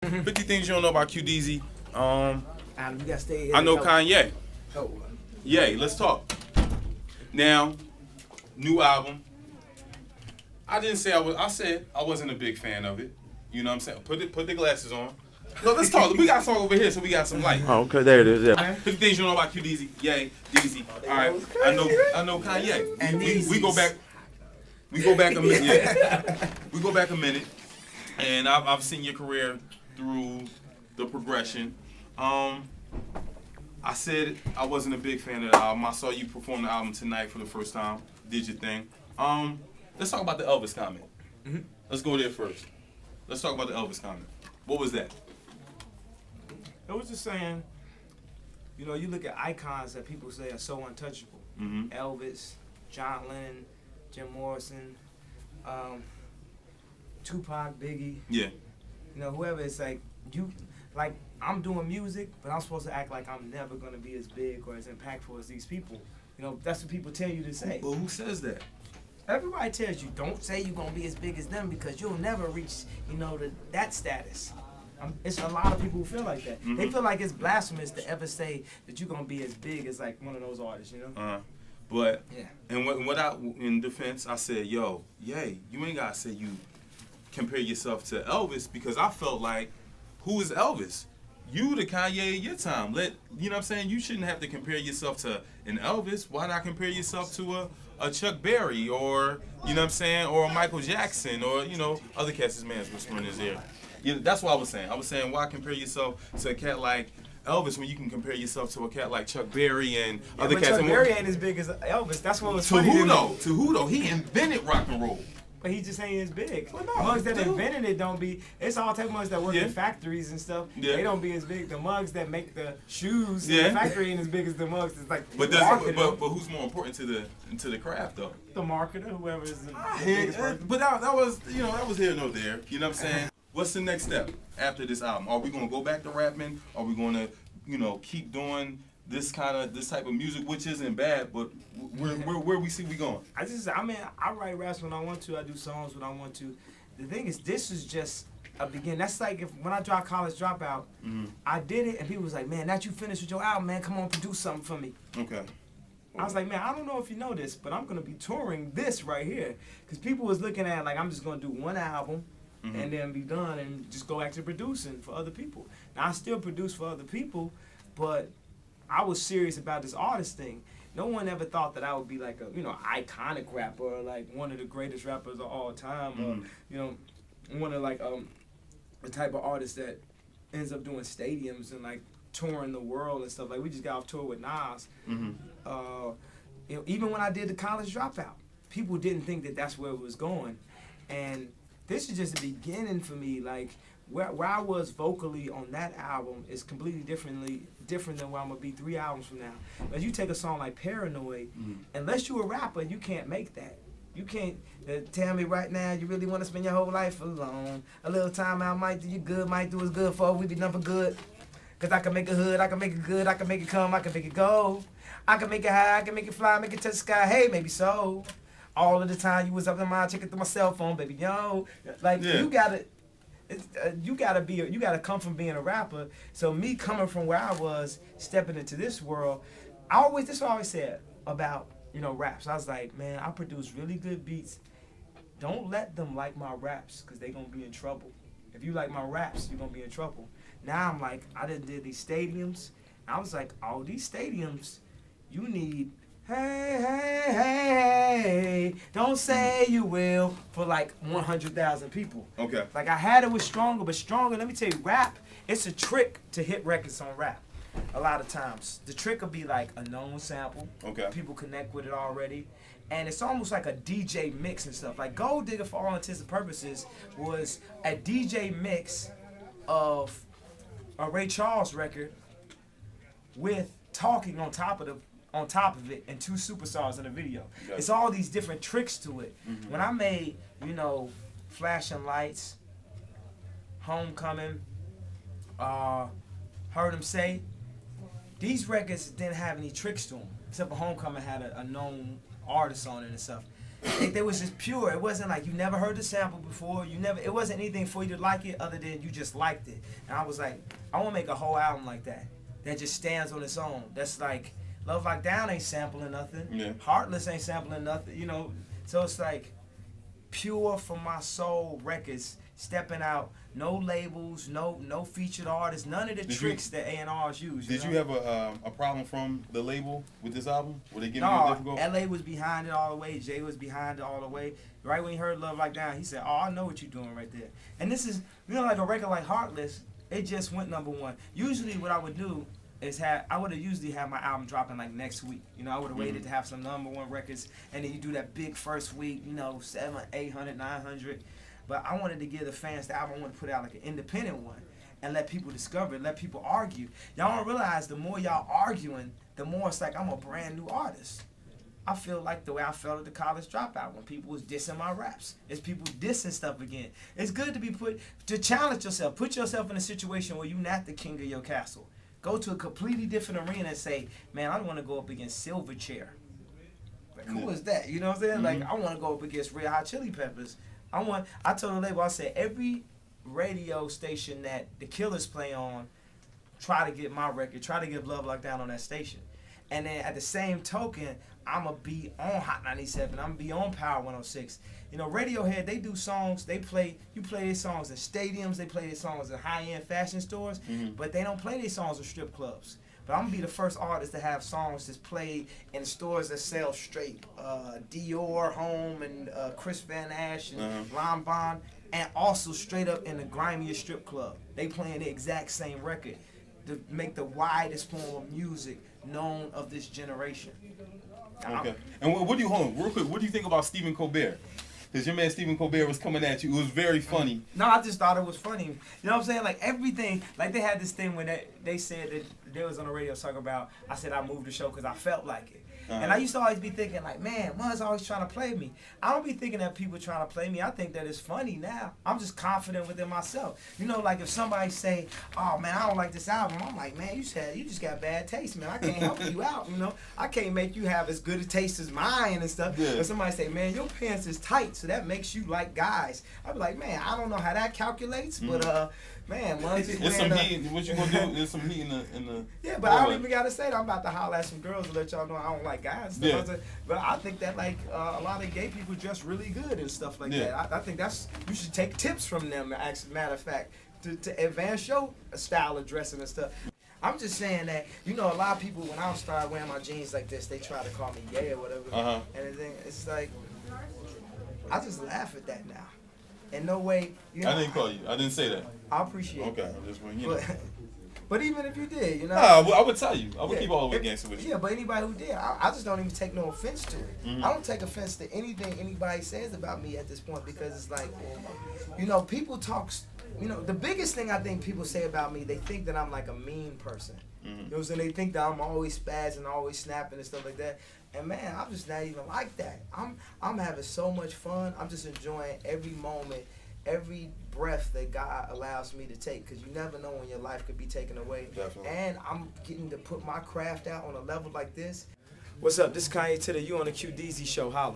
50 things you don't know about QDZ. Adam, you gotta stay here. I know Kanye. Oh. Yay, let's talk. Now, new album. I didn't say I was. I said I wasn't a big fan of it. You know what I'm saying? Put the glasses on. No, let's talk. We got some over here, so we got some light. Oh, okay, there it is. Yeah. 50 things you don't know about QDZ. Yay, DZ. All right, I know Kanye. And we go back. We go back a minute. Yeah. We go back a minute, and I've seen your career through the progression. I said I wasn't a big fan of the album. I saw you perform the album tonight for the first time. Did your thing. Let's talk about the Elvis comment. Mm-hmm. Let's go there first. Let's talk about the Elvis comment. What was that? It was just saying, you know, you look at icons that people say are so untouchable. Mm-hmm. Elvis, John Lennon, Jim Morrison, Tupac, Biggie. Yeah. You know, whoever. It's like I'm doing music, but I'm supposed to act like I'm never gonna be as big or as impactful as these people. You know, that's what people tell you to say. But who says that? Everybody tells you, don't say you're gonna be as big as them because you'll never reach, you know, that status. It's a lot of people who feel like that. Mm-hmm. They feel like it's blasphemous to ever say that you're gonna be as big as like one of those artists, you know? But Yeah. and what I in defense, I said, yo, yay, you ain't gotta say you compare yourself to Elvis because I felt like, who is Elvis? You the Kanye of your time. You know what I'm saying? You shouldn't have to compare yourself to an Elvis. Why not compare yourself to a Chuck Berry or, you know what I'm saying, or a Michael Jackson or, you know, other cats. This man's whispering in his ear. You know, that's what I was saying. I was saying, why compare yourself to a cat like Elvis when you can compare yourself to a cat like Chuck Berry and other but cats? Chuck Berry ain't as big as Elvis. That's what was to funny. who though? To who though? He invented rock and roll. But he just ain't as big. Well, no, mugs that dude. invented it don't be. It's all type of mugs that work Yeah. in factories and stuff. Yeah. They don't be as big. The mugs that make the shoes Yeah. in the factory ain't as big as the mugs. It's like But marketer. but who's more important to the craft though? The marketer, whoever is the Yeah, biggest person. but that was, you know, that was here nor there. You know what I'm saying? What's the next step after this album? Are we gonna go back to rapping? Are we gonna, you know, keep doing this type of music, which isn't bad, but where we see we going? I write raps when I want to. I do songs when I want to. The thing is, this is just a beginning. That's like when I dropped College Dropout, I did it, and people was like, man, that you finished with your album, man. Come on, produce something for me. Okay. I was like, man, I don't know if you know this, but I'm going to be touring this right here. Because people was looking at, like, I'm just going to do one album and then be done and just go back to producing for other people. Now, I still produce for other people, but I was serious about this artist thing. No one ever thought that I would be like a, you know, iconic rapper or like one of the greatest rappers of all time or, you know, one of like the type of artist that ends up doing stadiums and like touring the world and stuff. Like we just got off tour with Nas. You know, even when I did the College Dropout, people didn't think that that's where it was going. And this is just the beginning for me. Like where I was vocally on that album is completely different than where I'm gonna be 3 albums from now. But you take a song like Paranoid, unless you're a rapper, you can't make that. You can't tell me right now you really want to spend your whole life alone. A little time out might do you good, might do us good for we be done for good. Cause I can make it hood, I can make it good, I can make it come, I can make it go. I can make it high, I can make it fly, make it touch the sky. Hey, maybe so. All of the time you was up in my checking through my cell phone, baby, yo. Like you gotta come from being a rapper. So me coming from where I was, stepping into this world, this is what I always said about, you know, raps. I was like, man, I produce really good beats. Don't let them like my raps, cause they gonna be in trouble. If you like my raps, you're gonna be in trouble. Now I'm like, I done did these stadiums. I was like, all these stadiums, you need, hey, don't say you will, for like 100,000 people. Okay. Like I had it with Stronger, but Stronger, let me tell you, rap, it's a trick to hit records on rap. A lot of times. The trick will be like a known sample. Okay. People connect with it already. And it's almost like a DJ mix and stuff. Like Gold Digger, for all intents and purposes, was a DJ mix of a Ray Charles record with talking on top of it and 2 superstars in a video. Okay. It's all these different tricks to it. When I made, you know, Flashing Lights, Homecoming, Heard 'Em Say, these records didn't have any tricks to them, except for Homecoming had a known artist on it and stuff. They was just pure. It wasn't like you never heard the sample before. It wasn't anything for you to like it other than you just liked it. And I was like, I want to make a whole album like that just stands on its own. That's like Love Like Down ain't sampling nothing. Yeah. Heartless ain't sampling nothing. You know, so it's like pure from my soul records stepping out. No labels, no featured artists, none of the tricks that A&Rs use. Did you have a problem from the label with this album? Were they giving you a difficult? LA was behind it all the way. Jay was behind it all the way. Right when he heard Love Like Down, he said, "Oh, I know what you're doing right there." And this is, like a record like Heartless, it just went #1. Usually, what I would do is I would have usually had my album dropping like next week. I would have waited to have some #1 records, and then you do that big first week. 700, 800, 900. But I wanted to give the fans the album. I wanted to put out like an independent one and let people discover it, let people argue. Y'all don't realize the more y'all arguing, the more it's like I'm a brand new artist. I feel like the way I felt at the College Dropout when people was dissing my raps. It's people dissing stuff again. It's good to challenge yourself. Put yourself in a situation where you're not the king of your castle. Go to a completely different arena and say, man, I want to go up against Silverchair. Like, who is that? You know what I'm saying? Like, I want to go up against Red Hot Chili Peppers. I told the label, I said, every radio station that the Killers play on, try to get my record, try to get Love Like Down on that station. And then at the same token, I'm going to be on Hot 97. I'm going to be on Power 106. Radiohead, they do songs, you play their songs in stadiums, they play their songs in high-end fashion stores, but they don't play their songs in strip clubs. But I'm going to be the first artist to have songs that's played in stores that sell straight Dior, Home, and Chris Van Ash, and Lon Bond, and also straight up in the grimiest strip club. They playing the exact same record to make the widest form of music known of this generation. Okay. And what do you, hold on, real quick, what do you think about Stephen Colbert? Because your man Stephen Colbert was coming at you. It was very funny. No, I just thought it was funny. You know what I'm saying? Like everything, like they had this thing where they said that they was on the radio talking about, I said I moved the show because I felt like it. And I used to always be thinking like, man, Muzz always trying to play me. I don't be thinking that people trying to play me. I think that it's funny now. I'm just confident within myself. Like if somebody say, oh man, I don't like this album. I'm like, man, you just got bad taste, man. I can't help you out, I can't make you have as good a taste as mine and stuff. Yeah. But somebody say, man, your pants is tight, so that makes you like guys. I'd be like, man, I don't know how that calculates, but man, it's some heat. What you gonna do? There's some heat in the. Yeah, but I don't even gotta say that. I'm about to holler at some girls to let y'all know I don't like guys. Yeah. But I think that like a lot of gay people dress really good and stuff like that. I think you should take tips from them. Matter of fact, to advance your style of dressing and stuff. I'm just saying that a lot of people when I start wearing my jeans like this, they try to call me gay or whatever. And it's like I just laugh at that now. In no way. I didn't call you. I didn't say that. I appreciate that. Okay, I'm just bringing you. But even if you did, Nah, I would tell you. I would keep all the way gangster with you. Yeah, but anybody who did, I just don't even take no offense to it. I don't take offense to anything anybody says about me at this point because it's like, people talk. The biggest thing I think people say about me, they think that I'm like a mean person. You know what I'm saying? They think that I'm always spazzing, always snapping and stuff like that. And man, I'm just not even like that. I'm having so much fun. I'm just enjoying every moment, every breath that God allows me to take, because you never know when your life could be taken away. Definitely. And I'm getting to put my craft out on a level like this. What's up? This is Kanye Titter. You on the QDZ show. Holla.